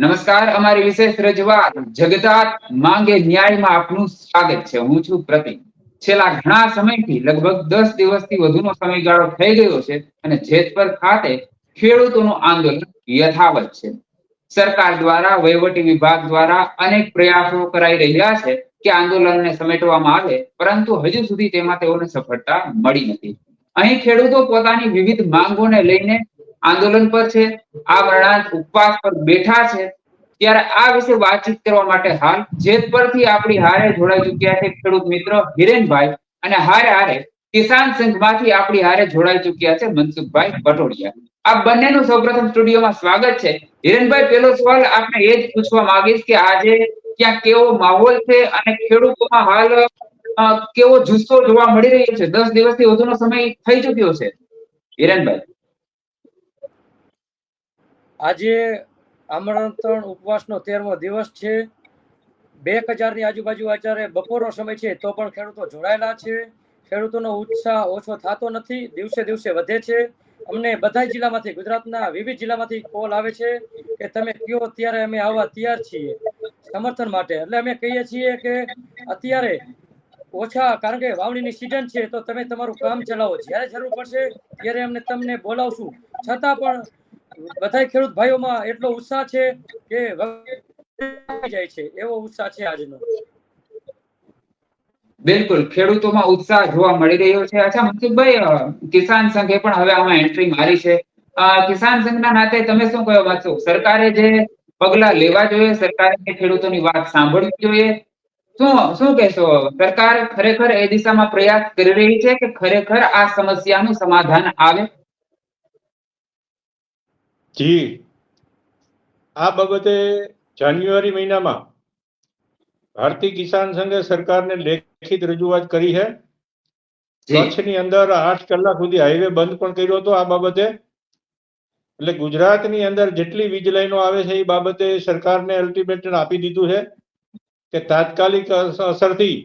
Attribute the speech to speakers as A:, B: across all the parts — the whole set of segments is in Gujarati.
A: નમસ્કાર, અમારી વિશેષ રજૂઆત જગતાત માંગે ન્યાયમાં આપનું સ્વાગત છે. હું છું પ્રતિક. છેલ્લા ઘણા સમયથી લગભગ 10 દિવસથી વધુનો સમયગાળો થઈ ગયો છે અને જેતપર ખાતે ખેડૂતોનું આંદોલન યથાવત છે. સરકાર દ્વારા, વહીવટી વિભાગ દ્વારા અનેક પ્રયાસો કરાઈ રહ્યા છે કે આંદોલનને સમેટવામાં આવે, પરંતુ હજુ સુધી તેમાં તેઓને સફળતા મળી નથી. અહીં ખેડૂતો પોતાની વિવિધ માંગોને લઈને આંદોલન પર છે, આ વરણાંત ઉપવાસ પર બેઠા છે. ત્યારે આ વિશે વાતચીત કરવા માટે હાલ જેતપરથી આપણી હારે જોડાઈ ચૂક્યા છે ખેડૂત મિત્ર હિરેનભાઈ, અને હારે કિસાન સંઘમાંથી આપણી હારે જોડાઈ ચૂક્યા છે મનસુખભાઈ પટોડિયા. આ બંનેનું સૌપ્રથમ સ્ટુડિયોમાં સ્વાગત છે. હિરેનભાઈ, પહેલો સવાલ આપણે એ જ પૂછવા માંગીશ કે આજે ક્યાં કેવો માહોલ છે અને ખેડૂતોમાં હાલ કેવો જુસ્સો જોવા મળી રહ્યો છે? 10 દિવસથી વધુનો સમય થઈ ચૂક્યો છે. હિરેનભાઈ,
B: આજે આમંત્રણ ઉપવાસનો 13મો દિવસ છે. 2000 ની આજુબાજુ અત્યારે બપોરનો સમય છે, તો પણ ખેડૂતો જોડાયેલા છે. ખેડૂતોનો ઉત્સાહ ઓછો થતો નથી, દિવસે દિવસે વધે છે. અમને બધા જિલ્લામાંથી, ગુજરાતના વિવિધ જિલ્લામાંથી કોલ આવે છે કે તમે કયો ત્યારે અમે આવવા તૈયાર છીએ સમર્થન માટે. એટલે અમે કહીએ છીએ કે અત્યારે ઓછા, કારણ કે વાવણીની સિઝન છે, તો તમે તમારું કામ ચલાવો. જ્યારે જરૂર પડશે ત્યારે અમને તમને બોલાવશું. છતાં પણ બધા ખેડૂત ભાઈઓમાં એટલો ઉત્સાહ છે કે જાય છે, એવો ઉત્સાહ છે આજનો.
A: બિલકુલ, ખેડૂતોમાં ઉત્સાહ જોવા મળી રહ્યો છે. અચ્છા મનસુખભાઈ, કિસાન સંઘે પણ હવે આમાં એન્ટ્રી મારી છે. કિસાન સંઘના નાતે તમે શું કહેવા માંગશો? સરકારે જે પગલા લેવા જોઈએ, સરકારે ખેડૂતોની વાત સાંભળવી જોઈએ, શું શું કહેશો? સરકાર ખરેખર એ દિશામાં પ્રયાસ કરી રહી છે કે ખરેખર આ સમસ્યાનું સમાધાન આવે?
C: જી, આ બાબતે જાન્યુઆરી મહિનામાં ભારતીય કિસાન સંઘે સરકારને લેખિત રજૂઆત કરી છે. કચ્છની અંદર 8 કલાક સુધી હાઈવે બંધ પણ કર્યો હતો આ બાબતે. એટલે ગુજરાતની અંદર જેટલી વીજ લાઈનો આવે છે એ બાબતે સરકારને અલ્ટિમેટમ આપી દીધું છે કે તાત્કાલિક અસરથી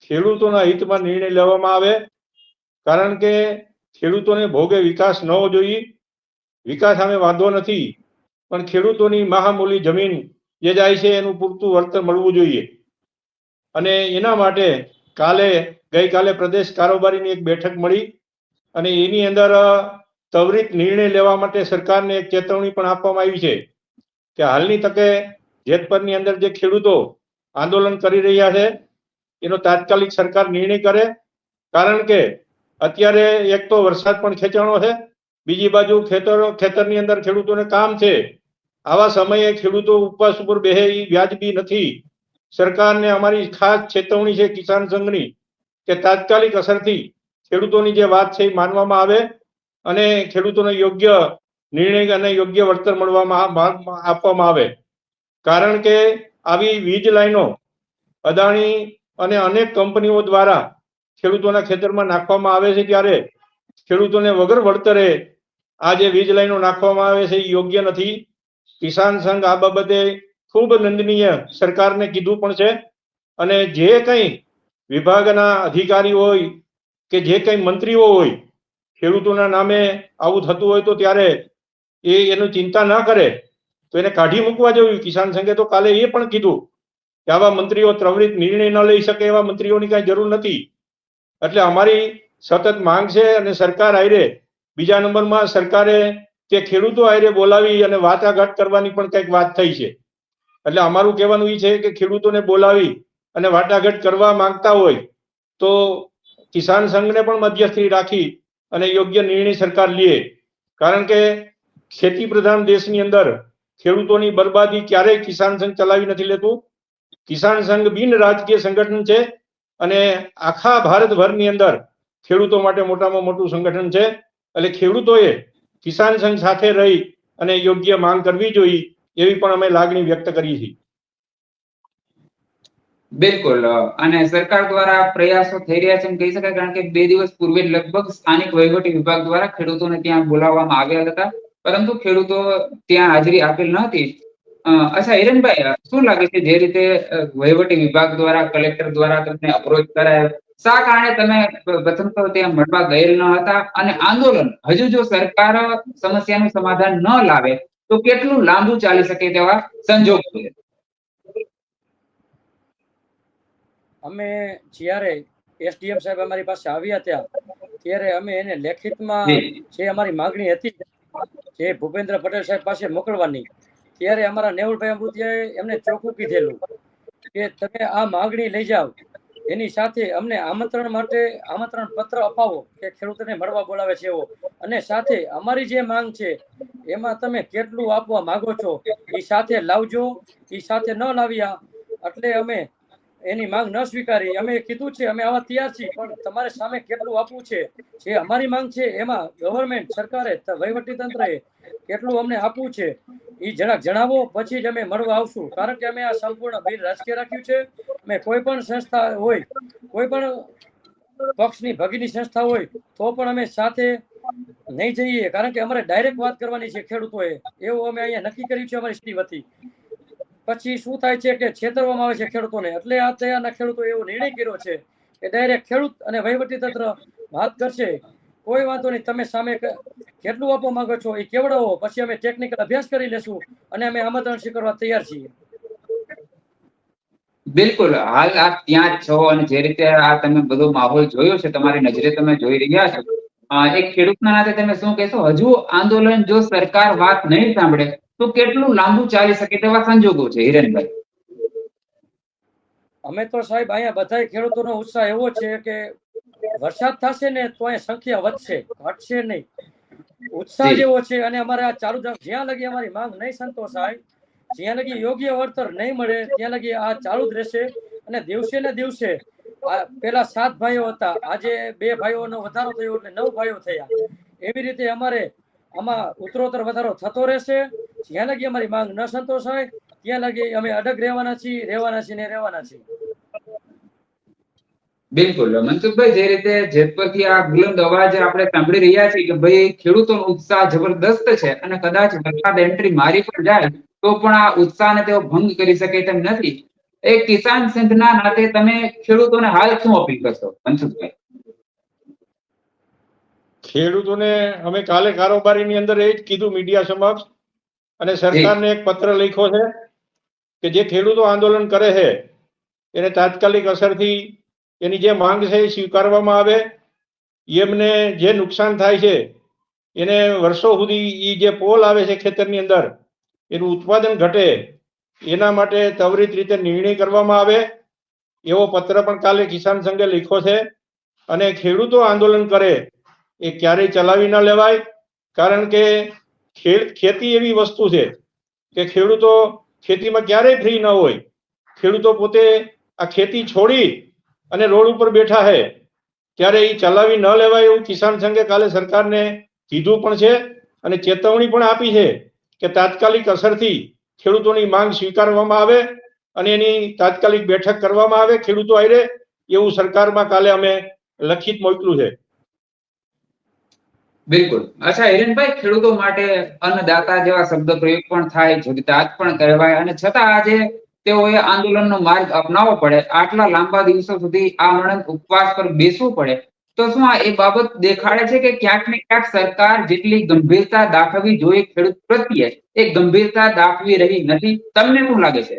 C: ખેડૂતોના હિતમાં નિર્ણય લેવામાં આવે. કારણ કે ખેડૂતોને ભોગે વિકાસ ન હોવો જોઈએ. વિકાસ સામે વાંધો નથી, પણ ખેડૂતોની મહામૂલી જમીન જે જાય છે એનું પૂરતું વળતર મળવું જોઈએ. અને એના માટે ગઈકાલે પ્રદેશ કારોબારીની એક બેઠક મળી અને એની અંદર ત્વરિત નિર્ણય લેવા માટે સરકારને એક ચેતવણી પણ આપવામાં આવી છે કે હાલની તકે જેતપરની અંદર જે ખેડૂતો આંદોલન કરી રહ્યા છે એનો તાત્કાલિક સરકાર નિર્ણય કરે. કારણ કે અત્યારે એક તો વરસાદ પણ ખેંચાણો છે, બીજી બાજુ ખેતરની અંદર ખેડૂતોને કામ છે. આવા સમયે ખેડૂતો ઉપવાસ ઉપર બેહે એ વ્યાજબી નથી. સરકારને અમારી ખાસ ચેતવણી છે કિસાન સંઘની કે તાત્કાલિક અસરથી ખેડૂતોની જે વાત છે એ માનવામાં આવે અને ખેડૂતોને યોગ્ય નિર્ણય અને યોગ્ય વળતર આપવામાં આવે. કારણ કે આવી વીજ લાઈનો અદાણી અને અનેક કંપનીઓ દ્વારા ખેડૂતોના ખેતરમાં નાખવામાં આવે છે, ત્યારે ખેડૂતોને વગર વળતરે આ જે વીજ લાઈનો નાખવામાં આવે છે એ યોગ્ય નથી. કિસાન સંઘ આ બાબતે ખૂબ નિંદનીય સરકારને કીધું પણ છે. અને જે કંઈ વિભાગના અધિકારીઓ હોય કે જે કંઈ મંત્રીઓ હોય, ખેડૂતોના નામે આવું થતું હોય તો ત્યારે એનું ચિંતા ન કરે તો એને કાઢી મૂકવા જોઈએ. કિસાન સંઘે તો કાલે એ પણ કીધું કે આવા મંત્રીઓ ત્વરિત નિર્ણય ન લઈ શકે એવા મંત્રીઓની કાંઈ જરૂર નથી. એટલે અમારી સતત માંગ છે અને સરકાર આયરે બીજા નંબરમાં સરકારે તે ખેડૂતો આયરે બોલાવી અને વાટાઘાટ કરવાની પણ કંઈક વાત થઈ છે. એટલે અમારું કહેવાનું એ છે કે ખેડૂતોને બોલાવી અને વાટાઘાટ કરવા માંગતા હોય તો કિસાન સંઘને પણ મધ્યસ્થી રાખી અને યોગ્ય નિર્ણય સરકાર લે. કારણ કે ખેતી પ્રધાન દેશની અંદર ખેડૂતોની બરબાદી ક્યારેય કિસાન સંઘ ચલાવી નથી લેતું. કિસાન સંઘ બિન રાજકીય સંગઠન છે અને આખા ભારતભરની અંદર ખેડૂતો માટે મોટામાં મોટું સંગઠન છે. એટલે ખેડૂતોએ કિસાન સંઘ સાથે રહી અને યોગ્ય માંગ કરવી જોઈએ એવી પણ અમે લાગણી વ્યક્ત કરી છે.
A: બિલકુલ, અને સરકાર દ્વારા પ્રયાસો થઈ રહ્યા છે એમ કહી શકાય. કારણ કે 2 દિવસ પૂર્વે લગભગ સ્થાનિક વહીવટી વિભાગ દ્વારા ખેડૂતોને ત્યાં બોલાવવામાં આવ્યા હતા, પરંતુ ખેડૂતો ત્યાં હાજરી આપેલ ન હતી. અચ્છા હિરેનભાઈ, શું લાગે છે જે રીતે વહીવટી વિભાગ દ્વારા, કલેક્ટર દ્વારા તમને અપ્રોચ કરાયો, શા કારણે તમે પ્રથમ તો ત્યાં મળવા ગયેલ ન હતા? અને આંદોલન હજુ જો સરકાર સમસ્યાનું સમાધાન ન લાવે તો કેટલું લાંબુ ચાલી શકે તેવા સંજોગો છે?
B: અમે જ્યારે એસડીએમ સાહેબ અમારી પાસે આવ્યા ત્યાં ત્યારે અમે એને લેખિતમાં
A: જી
B: જે અમારી માંગણી હતી જે ભૂપેન્દ્ર પટેલ સાહેબ પાસે મોકલવાની, ત્યારે અમારા નેહુલભાઈ અમૃતિયાએ એમને ચોખ્ખું કીધેલું કે તમે આ માંગણી લઈ જાઓ, એની સાથે અમને આમંત્રણ પત્ર અપાવો કે ખેડૂતોને મળવા બોલાવે છે એવો, અને સાથે અમારી જે માંગ છે એમાં તમે કેટલું આપવા માંગો છો એ સાથે લાવજો. એ સાથે ન લાવ્યા એટલે અમે એની માંગ ન સ્વીકારી. અમે કીધું છે અમે આવા તૈયાર છીએ, પણ તમારે સામે કેટલું આપવું છે, જે અમારી માંગ છે એમાં ગવર્મેન્ટ સરકારે વહીવટી તંત્રએ કેટલું અમને આપવું છે એ જરાક જણાવો, પછી જ અમે મળવા આવશું. કારણ કે અમે આ સંપૂર્ણ બિન રાજકીય રાખ્યું છે. અમે કોઈ પણ સંસ્થા હોય, કોઈ પણ પક્ષની ભગીની સંસ્થા હોય તો પણ અમે સાથે નહીં જઈએ, કારણ કે અમારે ડાયરેક્ટ વાત કરવાની છે ખેડૂતોએ, એવું અમે અહીંયા નક્કી કર્યું છે અમારી સ્થિતિ વતી. પછી શું થાય છે કે છેતરવામાં આવે છે ખેડૂતોને, એટલે આ તૈયારના ખેડૂતોએ એવો નિર્ણય કર્યો છે કે ડાયરેક્ટ ખેડૂત અને વહીવટી તંત્ર વાત કરશે. કોઈ વાંધો નહીં, તમે સામે કેટલું આપવા માંગો છો એ કેવડાવો, પછી અમે ટેકનિકલ અભ્યાસ કરી લેશું અને અમે આમંત્રણ સ્વીકારવા તૈયાર છીએ.
A: બિલકુલ, હાલ આપ ત્યાં જ છો અને જે રીતે આ તમે બધો માહોલ જોયો છે, તમારી નજરે તમે જોઈ રહ્યા છો, એક ખેડૂતના નાતે તમે શું કહેશો? હજુ આંદોલન જો સરકાર વાત નહીં સાંભળે તો કેટલું લાંબુ ચાલી શકે તેવા સંજોગો છે, હિરેનભાઈ?
B: અમે તો સાહેબ અહીંયા બધા ખેડૂતોનો ઉત્સાહ એવો છે કે વરસાદ થશે ને તો અહીંયા સંખ્યા વધશે, ઘટશે નહીં. ઉત્સાહ જેવો છે. અને અમારે આ ચાલુ જ્યાં લગી અમારી માંગ નહીં સંતોષાય, જ્યાં લગી યોગ્ય વળતર નહીં મળે ત્યાં લગી આ ચાલુ જ રહેશે. અને દિવસે ને દિવસે પેલા 7 ભાઈઓ હતા, આજે 2 ભાઈઓનો વધારો થયો એટલે 9 ભાઈઓ થયા. એવી રીતે અમારે આમાં ઉત્તરોત્તર વધારો થતો રહેશે. જ્યાં લગી અમારી માંગ ન સંતોષાય ત્યાં લગી અમે અડગ રહેવાના છીએ.
A: બિલકુલ મનસુખભાઈ, જે રીતે જેતપુરથી આ બુલંદ અવાજ આપણે સાંભળી રહ્યા છીએ કે ભાઈ ખેડૂતોનો ઉત્સાહ જબરદસ્ત છે અને કદાચ વરસાદ એન્ટ્રી મારી પણ જાય તો પણ આ ઉત્સાહને તેઓ ભંગ કરી શકે તેમ નથી. એક કિસાન સંઘના નાતે તમે ખેડૂતોને હાલ શું અપીલ કરશો, મનસુખભાઈ?
C: ખેડૂતોને અમે કાલે કારોબારીની અંદર એ જ કીધું મીડિયા સમક્ષ, અને સરકારને એક પત્ર લખ્યો છે કે જે ખેડૂતો આંદોલન કરે છે એને તાત્કાલિક અસરથી એની જે માંગ છે એ સ્વીકારવામાં આવે. એમને જે નુકસાન થાય છે એને વર્ષો સુધી એ જે પોલ આવે છે ખેતરની અંદર એનું ઉત્પાદન ઘટે એના માટે ત્વરિત રીતે નિર્ણય કરવામાં આવે એવો પત્ર પણ કાલે કિસાન સંઘે લખ્યો છે. અને ખેડૂતો આંદોલન કરે એ ક્યારેય ચલાવી ન લેવાય, કારણ કે ખેતી એવી વસ્તુ છે કે ખેડૂતો ખેતીમાં ક્યારેય ફ્રી ન હોય. ખેડૂતો પોતે આ ખેતી છોડી અને રોડ ઉપર બેઠા છે, ત્યારે એ ચલાવી ન લેવાય એવું કિસાન સંઘે કાલે સરકારને કીધું પણ છે અને ચેતવણી પણ આપી છે કે તાત્કાલિક અસરથી ખેડૂતોની માંગ સ્વીકારવામાં આવે અને એની તાત્કાલિક બેઠક કરવામાં આવે ખેડૂતો આરે, એવું સરકારમાં કાલે અમે લખિત મોકલ્યું છે.
A: બિલકુલ. અચ્છા હિરેનભાઈ, ખેડૂતો માટે અન્નદાતા જેવા શબ્દ પ્રયોગ પણ થાય, જગતાત પણ કહેવાય, અને છતાં આજે તેઓએ આંદોલનનો માર્ગ અપનાવવો પડે, આટલા લાંબા દિવસો સુધી આમરણ ઉપવાસ પર બેસવું પડે, તો શું આ એ બાબત દેખાડે છે કે ક્યાંક ને ક્યાંક સરકાર જેટલી ગંભીરતા દાખવવી જોઈએ ખેડૂત પ્રત્યે એ ગંભીરતા દાખવી રહી નથી? તમને શું લાગે છે?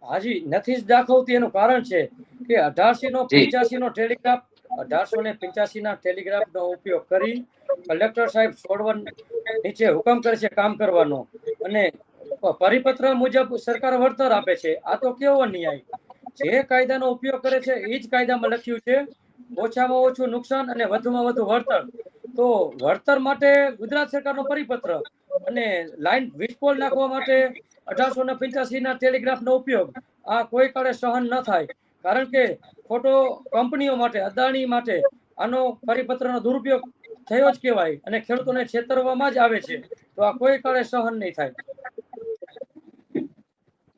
B: હાજી, નથી જ દાખવતી. એનું કારણ છે કે 1885 નો ટેલિગ્રાફ 1885 ના ટેલિગ્રાફ નો ઉપયોગ કરી કલેક્ટર સાહેબ 16 નીચે હુકમ કરે છે કામ કરવાનો, અને પરિપત્ર મુજબ સરકાર વળતર આપે છે. આ તો કેવો ન્યાય! જે કાયદાનો ઉપયોગ કરે છે એ જ કાયદામાં લખ્યું છે ઓછામાં ઓછું નુકસાન અને વધુમાં વધુ વળતર. તો વળતર માટે ગુજરાત સરકારનો પરિપત્ર અને લાઈન વીજપોલ નાખવા માટે 1885 ના ટેલિગ્રાફ નો ઉપયોગ આ કોઈ કાળે સહન ન થાય. કારણ કે ખોટો કંપનીઓ માટે, અદાણી માટે આનો પરિપત્રનો દુરુપયોગ થયો જ કહેવાય અને ખેડૂતોને છેતરવામાં જ આવે છે. તો આ કોઈ કાળે સહન નહીં થાય.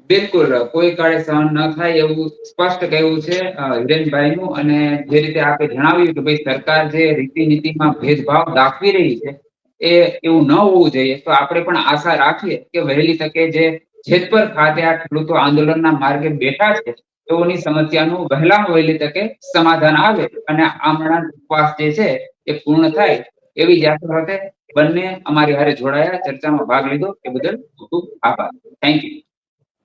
A: બિલકુલ, કોઈ કાળે સહન ન થાય એવું સ્પષ્ટ કહેવું છે હિરેનભાઈનું. અને જે રીતે આપે જણાવ્યું કે ભાઈ સરકાર જે રીતિ નીતિમાં ભેદભાવ દાખવી રહી છે એ એવું ન હોવું જોઈએ. તો આપણે પણ આશા રાખીએ કે વહેલી તકે જે જેતપુર ખાતે આ ખેડૂતો આંદોલનના માર્ગે બેઠા છે તેઓની સમસ્યાનું વહેલામાં વહેલી તકે સમાધાન આવે અને આમરણ ઉપવાસ જે છે એ પૂર્ણ થાય એવી જ આશા સાથે બંને અમારી હારે જોડાયા, ચર્ચામાં ભાગ લીધો એ બદલ ખૂબ ખૂબ આભાર. Thank you.